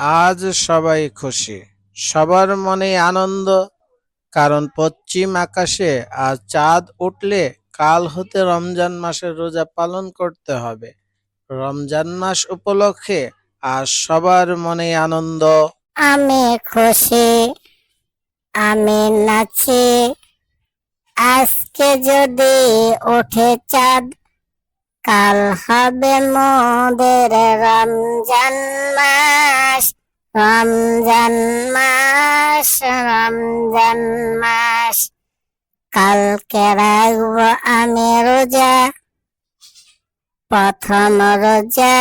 আজ সবাই খুশি, সবার মনে আনন্দ। কারণ পশ্চিম আকাশে আজ চাঁদ উঠলে কাল হতে রমজান মাসের রোজা পালন করতে হবে। রমজান মাস উপলক্ষে আজ সবার মনে আনন্দ। আমি খুশি, আমি নাচি। আজকে যদি ওঠে চাঁদ, কাল হবে মোদের রমজান মাস। রমজান মাস, রমজান মাস। কালকে রাখবো আমি রোজা, প্রথম রোজা,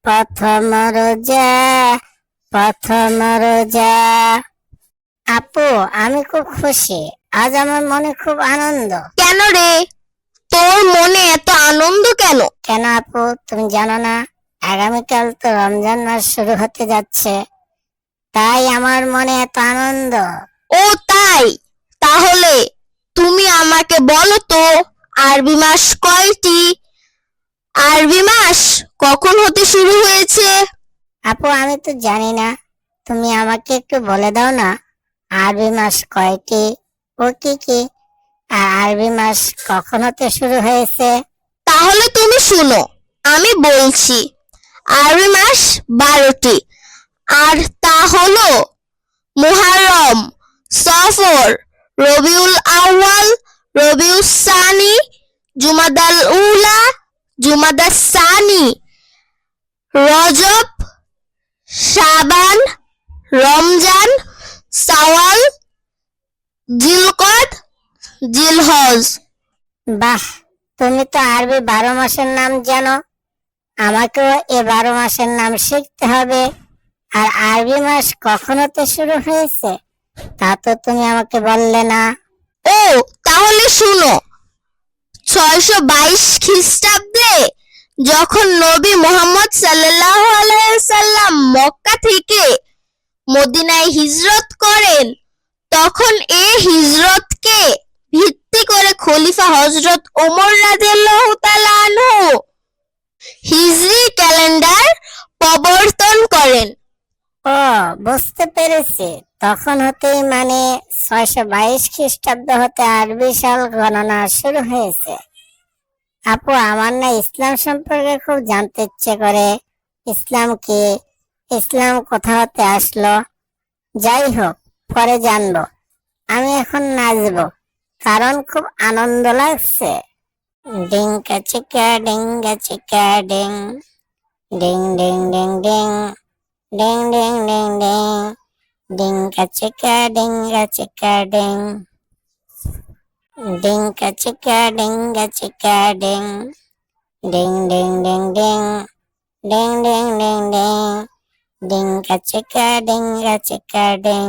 প্রথম রোজা, প্রথম রোজা। আপু, আমি খুব খুশি। আজ আমার মনে খুব আনন্দ। কেন রে, তোর মনে এত আনন্দ কেন? কেন আপু, তুমি জানো না আগামীকাল তো রমজান মাস শুরু হতে যাচ্ছে, তাই আমার মনে এত আনন্দ। ও তাই? তাহলে তুমি আমাকে বলো তো, আরবি মাস কয়টি? আরবি মাস কখন হতে শুরু হয়েছে? আপু, আমি তো জানি না, তুমি আমাকে একটু বলে দাও না, আরবি মাস কয়টি ও কি কি, আর আরবি মাস কখন হতে শুরু হয়েছে? তাহলে তুমি শুনো, আমি বলছি। আরবি মাস 12টি, আর তা হলো মুহররম, সফর, রবিউল আউয়াল, রবিউল সানি, জুমাদাল উলা, জুমাদাস সানি, রজব, শাবান, রমজান, শাওয়াল, জিলকদ, জিলহজ। বাহ, তুমি তো আরবি 12 মাসের নাম জানো। আমাকেও এ 12 মাসের নাম শিখতে হবে। আর আরবি মাস কখন হতে শুরু হয়েছে তা তো তুমি আমাকে বললে না। ও তাহলে শুনো, 622 খ্রিস্টাব্দে যখন নবী মুহাম্মদ সাল্লাল্লাহু আলাইহি ওয়াসাল্লাম মক্কা থেকে মদিনায় হিজরত করেন, তখন এই হিজরতকে ভিত্তি করে খলিফা হযরত ওমর রাদিয়াল্লাহু তাআলা আনহু হিজরি ক্যালেন্ডার প্রবর্তন করেন। ও, বুঝতে পেরেছি। তখন হতেই মানে 622 খ্রিস্টাব্দ হতে আরবি সাল গণনা শুরু হয়েছে। আপু, আমার না ইসলাম সম্পর্কে খুব জানতে ইচ্ছে করে। ইসলাম কি? ইসলাম কোথা হতে আসলো? যাই হোক, পরে জানবো। আমি এখন নাচবো, কারণ খুব আনন্দ লাগছে। ডিঙ্কা চিকা ডিঙ্গা চিকা ডিং, ডিং ডিং ডিং ডিং, ডিং ডিং ডিং ডিং, ডিঙ্কা চিকা ডিঙ্গা চিকা ডিং, ডিঙ্কা চিকা ডিঙ্গা চিকা ডিং, ডিং ডিং ডিং ডিং, ডিং ডিং ডিং ডিং, ডিঙ্কা চিকা ডিঙ্গা চিকা ডিং।